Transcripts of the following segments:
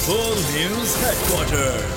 World News Headquarters.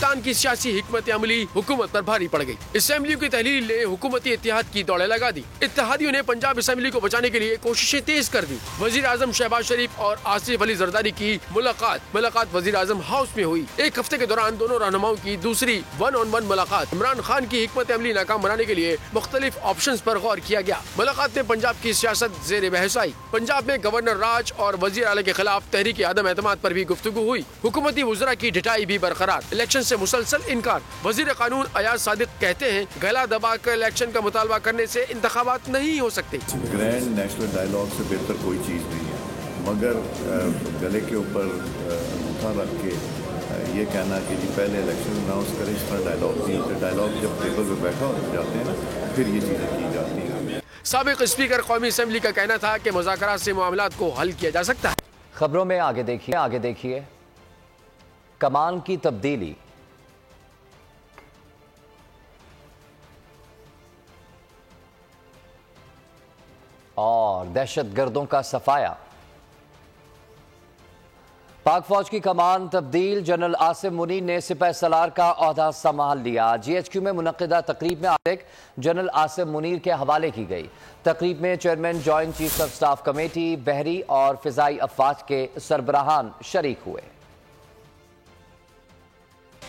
کپتان کی سیاسی حکمت عملی حکومت پر بھاری پڑ گئی۔ اسمبلیوں کی تحلیل نے حکومتی اتحاد کی دوڑیں لگا دی۔ اتحادیوں نے پنجاب اسمبلی کو بچانے کے لیے کوششیں تیز کر دی۔ وزیر اعظم شہباز شریف اور آصف علی زرداری کی ملاقات وزیر اعظم ہاؤس میں ہوئی۔ ایک ہفتے کے دوران دونوں رہنماؤں کی دوسری 1-on-1 ملاقات۔ عمران خان کی حکمت عملی ناکام بنانے کے لیے مختلف آپشنز پر غور کیا گیا۔ ملاقات میں پنجاب کی سیاست زیر بحث آئی۔ پنجاب میں گورنر راج اور وزیر اعلی کے خلاف تحریک عدم اعتماد پر بھی گفتگو ہوئی۔ حکومتی وزراء کی ڈٹائی بھی برقرار۔ الیکشن سے مسلسل انکار۔ وزیر قانون ایاز صادق کہتے ہیں گلا دبا کر الیکشن کا مطالبہ کرنے سے انتخابات نہیں ہو سکتے۔ گرینڈ نیشنل ڈائیلاگ سے بہتر کوئی چیز نہیں ہے، مگر گلے کے اوپر انگوٹھا رکھ کے یہ کہنا کہ جی پہلے الیکشن اناؤنس کریں، اس طرح ڈائیلاگ نہیں ہوتے۔ ڈائیلاگ جب ٹیبل پہ بیٹھا ہو جاتے ہیں نا پھر یہ چیزیں کی جاتی ہیں۔ سابق اسپیکر قومی اسمبلی کا کہنا تھا کہ مذاکرات سے معاملات کو حل کیا جا سکتا ہے۔ خبروں میں آگے دیکھیے کمان کی تبدیلی۔ اور دہشت گردوں کا صفایا۔ پاک فوج کی کمان تبدیل، جنرل عاصم منیر نے سپہ سالار کا عہدہ سنبھال لیا۔ جی ایچ کیو میں منعقدہ تقریب میں جنرل عاصم منیر کے حوالے کی گئی۔ تقریب میں chairman joint chief of staff committee, بحری اور فضائی افواج کے سربراہان شریک ہوئے۔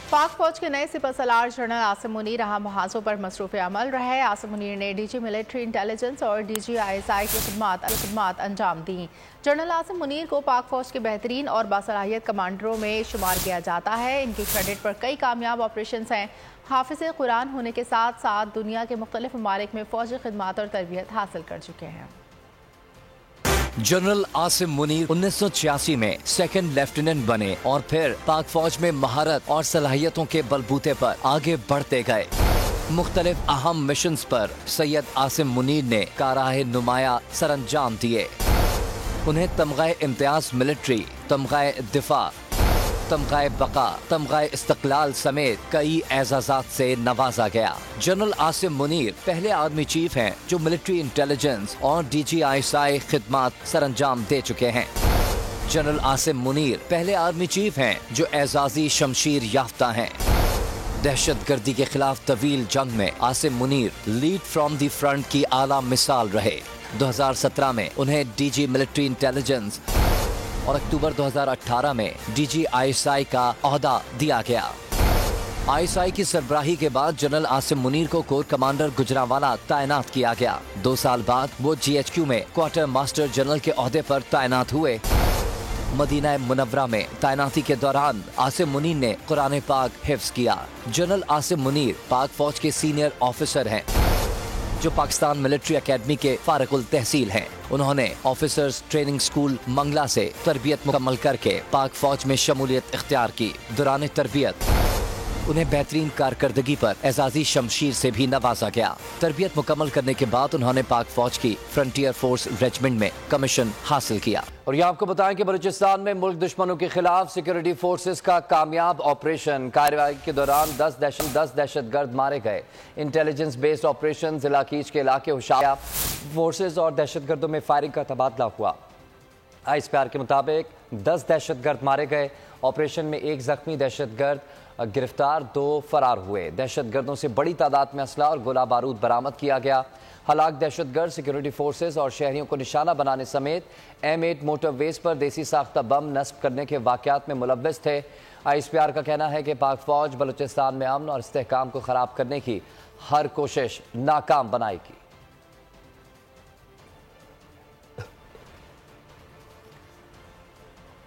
پاک فوج کے نئے سپہ سالار جنرل عاصم منیر اہم محاذوں پر مصروف عمل رہے۔ عاصم منیر نے ڈی جی ملٹری انٹیلیجنس اور D G I S I کی خدمات انجام دیں۔ جنرل عاصم منیر کو پاک فوج کے بہترین اور باصلاحیت کمانڈروں میں شمار کیا جاتا ہے۔ ان کی کریڈٹ پر کئی کامیاب آپریشنز ہیں۔ حافظ قرآن ہونے کے ساتھ ساتھ دنیا کے مختلف ممالک میں فوجی خدمات اور تربیت حاصل کر چکے ہیں۔ جنرل عاصم منیر 1986 میں سیکنڈ لیفٹیننٹ بنے اور پھر پاک فوج میں مہارت اور صلاحیتوں کے بلبوتے پر آگے بڑھتے گئے۔ مختلف اہم مشنز پر سید عاصم منیر نے کارآہ نمایاں سر انجام دیے۔ انہیں تمغہ امتیاز ملٹری، تمغہ دفاع، تمغہ بقا، تمغہ استقلال سمیت کئی اعزازات سے نوازا گیا۔ جنرل عاصم منیر پہلے آرمی چیف ہیں جو ملٹری انٹیلیجنس اور D G I S I خدمات سر انجام دے چکے ہیں۔ جنرل عاصم منیر پہلے آرمی چیف ہیں جو اعزازی شمشیر یافتہ ہیں۔ دہشت گردی کے خلاف طویل جنگ میں Asim Munir lead from the front کی اعلیٰ مثال رہے۔ 2017 میں انہیں ڈی جی ملٹری انٹیلیجنس اور اکتوبر 2018 میں ڈی جی آئی ایس آئی کا عہدہ دیا گیا۔ آئی ایس آئی کی سربراہی کے بعد جنرل عاصم منیر کو کور کمانڈر گجرانوالہ تعینات کیا گیا۔ 2 سال بعد وہ جی ایچ کیو میں کوارٹر ماسٹر جنرل کے عہدے پر تعینات ہوئے۔ مدینہ منورہ میں تعیناتی کے دوران عاصم منیر نے قرآن پاک حفظ کیا۔ جنرل عاصم منیر پاک فوج کے سینئر آفیسر ہیں جو پاکستان ملٹری اکیڈمی کے فارغ التحصیل ہیں۔ انہوں نے آفیسرز ٹریننگ سکول منگلہ سے تربیت مکمل کر کے پاک فوج میں شمولیت اختیار کی۔ دوران تربیت انہیں بہترین کارکردگی پر اعزازی شمشیر سے بھی نوازا گیا۔ تربیت مکمل کرنے کے بعد انہوں نے پاک فوج کی فرنٹیئر فورس ریجمنٹ میں کمیشن حاصل کیا۔ اور یہ آپ کو بتائیں کہ بلوچستان میں ملک دشمنوں کے خلاف سیکورٹی فورسز کا کامیاب آپریشن۔ کارروائی کے دوران 10 دہشت گرد مارے گئے۔ انٹیلیجنس بیسڈ آپریشن ضلع کیچ کے علاقے ہوشایا فورسز اور دہشت گردوں میں فائرنگ کا تبادلہ ہوا۔ آئی ایس پی آر کے مطابق 10 دہشت گرد مارے گئے۔ آپریشن میں 1 زخمی دہشت گرد گرفتار، 2 فرار ہوئے۔ دہشت گردوں سے بڑی تعداد میں اسلحہ اور گولہ بارود برآمد کیا گیا۔ ہلاک دہشت گرد سیکورٹی فورسز اور شہریوں کو نشانہ بنانے سمیت M8 موٹر ویز پر دیسی ساختہ بم نصب کرنے کے واقعات میں ملوث تھے۔ آئی ایس پی آر کا کہنا ہے کہ پاک فوج بلوچستان میں امن اور استحکام کو خراب کرنے کی ہر کوشش ناکام بنائے گی۔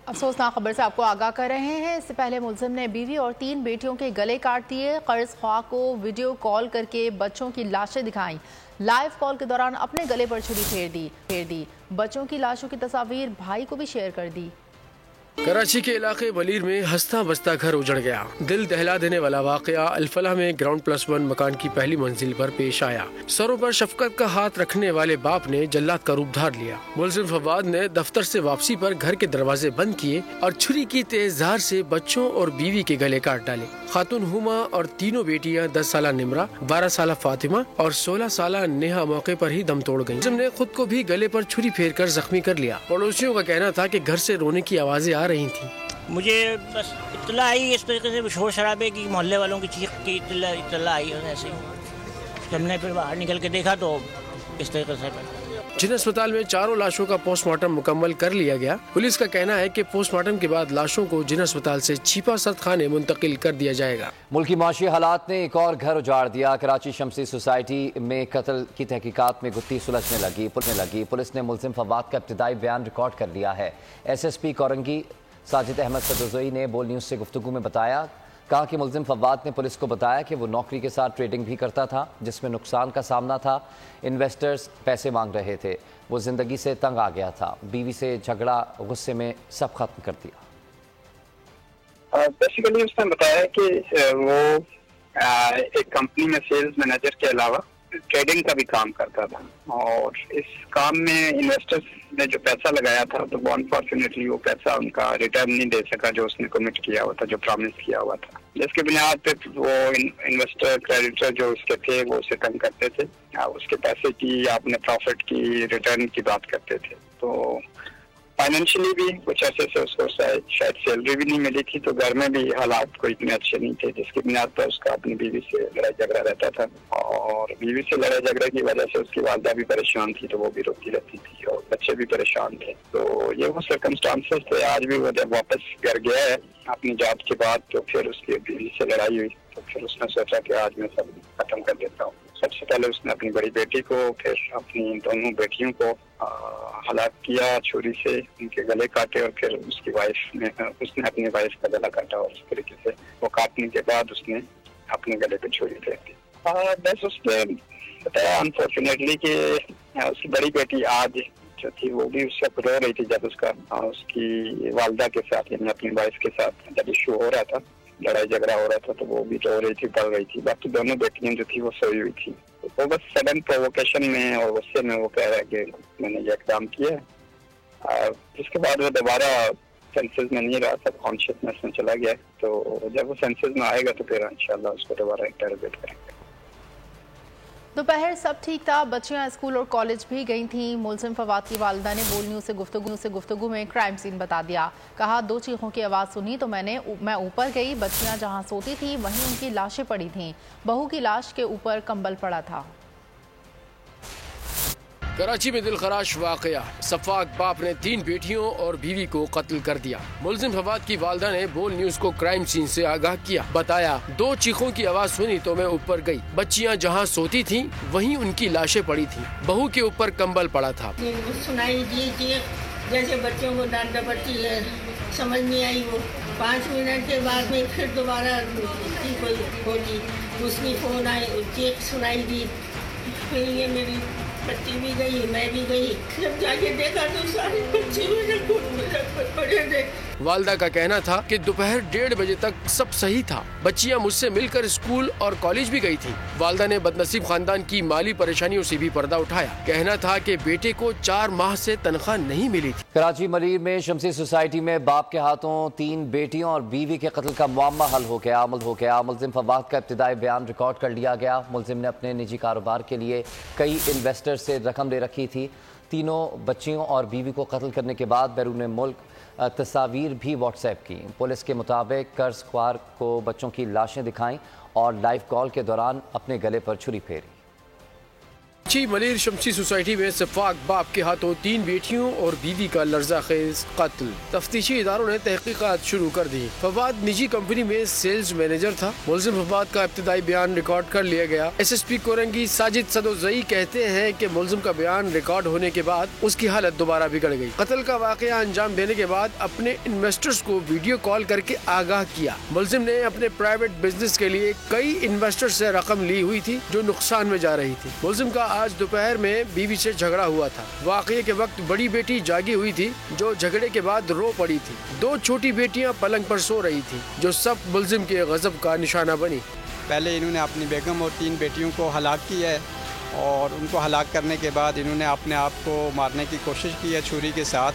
افسوسناک خبر سے آپ کو آگاہ کر رہے ہیں۔ اس سے پہلے ملزم نے بیوی اور 3 بیٹیوں کے گلے کاٹ دیے۔ قرض خواہ کو ویڈیو کال کر کے بچوں کی لاشیں دکھائیں۔ لائیو کال کے دوران اپنے گلے پر چھری پھیر دی۔ بچوں کی لاشوں کی تصاویر بھائی کو بھی شیئر کر دی۔ کراچی کے علاقے بلیر میں ہنستا بستا گھر اجڑ گیا۔ دل دہلا دینے والا واقعہ الفلاح میں گراؤنڈ +1 مکان کی پہلی منزل پر پیش آیا۔ سروں پر شفقت کا ہاتھ رکھنے والے باپ نے جلاد کا روپ دھار لیا۔ ملزم فواد نے دفتر سے واپسی پر گھر کے دروازے بند کیے اور چھری کی تیز دھار سے بچوں اور بیوی کے گلے کاٹ ڈالے۔ خاتون ہما اور تینوں بیٹیاں 10 سالہ نمرہ، 12 سالہ فاطمہ اور 16 سالہ نیہا موقع پر ہی دم توڑ گئیں۔ ملزم نے خود کو بھی گلے پر چھری پھیر کر زخمی کر لیا۔ پڑوسیوں کا کہنا تھا کہ گھر سے رونے کی آوازیں آ رہی تھیں۔ مجھے بس اطلاع آئی اس طریقے سے شور شرابے کی، محلے والوں کی چیخ کی اطلاع آئی، اور ایسے ہی ہم نے پھر باہر نکل کے دیکھا تو اس طریقے سے جن اسپتال میں چاروں لاشوں کا پوسٹ مارٹم مکمل کر لیا گیا۔ پولیس کا کہنا ہے کہ پوسٹ مارٹم کے بعد لاشوں کو جن اسپتال سے چھپا سرد خانے منتقل کر دیا جائے گا۔ ملکی معاشی حالات نے ایک اور گھر اجاڑ دیا۔ کراچی شمسی سوسائٹی میں قتل کی تحقیقات میں گتھی سلجھنے لگی۔ پولیس نے ملزم فواد کا ابتدائی بیان ریکارڈ کر لیا ہے۔ S S P Korangi Sajid Ahmed Sadozai نے بول نیوز سے گفتگو میں کہا کہ ملزم فواد نے پولیس کو بتایا کہ وہ نوکری کے ساتھ ٹریڈنگ بھی کرتا تھا جس میں نقصان کا سامنا تھا۔ انویسٹرز پیسے مانگ رہے تھے، وہ زندگی سے تنگ آ گیا تھا، بیوی سے جھگڑا، غصے میں سب ختم کر دیا۔ بیسیکلی اس نے بتایا کہ وہ ایک کمپنی میں سیلز مینیجر کے علاوہ ٹریڈنگ کا بھی کام کرتا تھا، اور اس کام میں انویسٹرز نے جو پیسہ لگایا تھا تو انفارچونیٹلی وہ پیسہ ان کا ریٹرن نہیں دے سکا جو اس نے کمٹ کیا ہوا تھا، جو پرامس کیا ہوا تھا، جس کے بنیاد پہ وہ انویسٹر کریڈیٹر جو اس کے تھے وہ اسے تنگ کرتے تھے، اس کے پیسے کی یا اپنے پروفٹ کی ریٹرن کی بات کرتے تھے۔ تو فائنینشلی بھی کچھ عرصے سے اس کو شاید سیلری بھی نہیں ملی تھی، تو گھر میں بھی حالات کوئی اتنے اچھے نہیں تھے، جس کی بنیاد پر اس کا اپنی بیوی سے لڑائی جھگڑا رہتا تھا، اور بیوی سے لڑائی جھگڑے کی وجہ سے اس کی والدہ بھی پریشان تھی تو وہ بھی روتی رہتی تھی، اور بچے بھی پریشان تھے۔ تو یہ وہ سرکمسٹانسز تھے۔ آج بھی وہ جب واپس گھر گیا ہے اپنی جاب کے بعد تو پھر اس کی بیوی سے لڑائی ہوئی، تو پھر اس نے سوچا کہ آج میں سب ختم کر دیتا ہوں۔ سب سے پہلے اس نے اپنی بڑی بیٹی کو، پھر اپنی دونوں بیٹیوں کو ہلاک کیا چھری سے، ان کے گلے کاٹے، اور پھر اس کی وائف نے اپنی وائف کا گلا کاٹا، اور اس طریقے سے وہ کاٹنے کے بعد اس نے اپنے گلے پہ چھری پھینک دی۔ بس اس نے بتایا انفارچونیٹلی کہ اس کی بڑی بیٹی آج جو تھی وہ بھی اس وقت رو رہی تھی جب اس کی والدہ کے ساتھ، یعنی اپنی وائف کے ساتھ جب ایشو ہو رہا تھا، لڑائی جھگڑا ہو رہا تھا، تو وہ بھی رو رہی تھی، پڑھ رہی تھی، باقی دونوں بیٹیاں جو تھی وہ سوئی ہوئی تھی۔ وہ بس سڈن پرووکیشن میں اور غصے میں وہ کہہ رہا ہے کہ میں نے یہ اقدام کیا ہے۔ اس کے بعد وہ دوبارہ سینسز میں نہیں رہا، سب کانشیسنیس میں چلا گیا، تو جب وہ سینسز میں آئے گا تو پھر انشاءاللہ اس کو دوبارہ انٹروگیٹ کریں گے۔ دوپہر سب ٹھیک تھا، بچیاں اسکول اور کالج بھی گئی تھیں۔ ملزم فواد کی والدہ نے بول نیوز سے گفتگو میں کرائم سین بتا دیا۔ کہا 2 چیخوں کی آواز سنی تو میں اوپر گئی، بچیاں جہاں سوتی تھیں وہیں ان کی لاشیں پڑی تھیں، بہو کی لاش کے اوپر کمبل پڑا تھا۔ کراچی میں دلخراش واقعہ، سفاک باپ نے 3 بیٹیوں اور بیوی کو قتل کر دیا۔ ملزم فواد کی والدہ نے بول نیوز کو کرائم سین سے آگاہ کیا، بتایا 2 چیخوں کی آواز سنی تو میں اوپر گئی، بچیاں جہاں سوتی تھیں وہیں ان کی لاشیں پڑی تھیں، بہو کے اوپر کمبل پڑا تھا۔ سنائی دی جیسے بچوں کو ڈانٹا پڑتی ہے، سمجھ نہیں آئی۔ وہ 5 منٹ کے بعد میں پھر دوبارہ کوئی ہوگی، دوسری فون آئی، چیخ سنائی دی، پھر یہ میری بچی بھی گئی، میں بھی گئی، جب جا کے دیکھا تو سارے بچے میرے خون میں پڑے تھے۔ والدہ کا کہنا تھا کہ دوپہر 1:30 بجے تک سب صحیح تھا، بچیاں مجھ سے مل کر اسکول اور کالج بھی گئی تھیں۔ والدہ نے بدنصیب خاندان کی مالی پریشانیوں سے بھی پردہ اٹھایا، کہنا تھا کہ بیٹے کو 4 ماہ سے تنخواہ نہیں ملی تھی۔ کراچی ملیر میں شمسی سوسائٹی میں باپ کے ہاتھوں 3 بیٹیوں اور بیوی کے قتل کا معمہ حل ہو گیا۔ ملزم فواد کا ابتدائی بیان ریکارڈ کر لیا گیا۔ ملزم نے اپنے نجی کاروبار کے لیے کئی انویسٹر سے رقم لے رکھی تھی۔ تینوں بچیوں اور بیوی کو قتل کرنے کے بعد بیرون ملک تصاویر بھی واٹس ایپ کی۔ پولیس کے مطابق قرض خوار کو بچوں کی لاشیں دکھائیں اور لائیو کال کے دوران اپنے گلے پر چھری پھیری۔ ملیر شمسی سوسائٹی میں سفاک باپ کے ہاتھوں 3 بیٹیوں اور بیوی کا لرزہ خیز قتل۔ تفتیشی اداروں نے تحقیقات شروع کر دی۔ فواد نجی کمپنی میں سیلز مینیجر تھا۔ ملزم فواد کا ابتدائی بیان ریکارڈ کر لیا گیا۔ S S P Korangi Sajid Sadozai کہتے ہیں کہ ملزم کا بیان ریکارڈ ہونے کے بعد اس کی حالت دوبارہ بگڑ گئی۔ قتل کا واقعہ انجام دینے کے بعد اپنے انویسٹرز کو ویڈیو کال کر کے آگاہ کیا۔ ملزم نے اپنے پرائیویٹ بزنس کے لیے کئی انویسٹر سے رقم لی ہوئی تھی جو نقصان میں جا رہی تھی۔ ملزم کا آج دوپہر میں بیوی سے جھگڑا ہوا تھا۔ واقعے کے وقت بڑی بیٹی جاگی ہوئی تھی جو جھگڑے کے بعد رو پڑی تھی۔ 2 چھوٹی بیٹیاں پلنگ پر سو رہی تھی جو سب ملزم کے غضب کا نشانہ بنی۔ پہلے انہوں نے اپنی بیگم اور 3 بیٹیوں کو ہلاک کیا ہے، اور ان کو ہلاک کرنے کے بعد انہوں نے اپنے آپ کو مارنے کی کوشش کی ہے چھری کے ساتھ،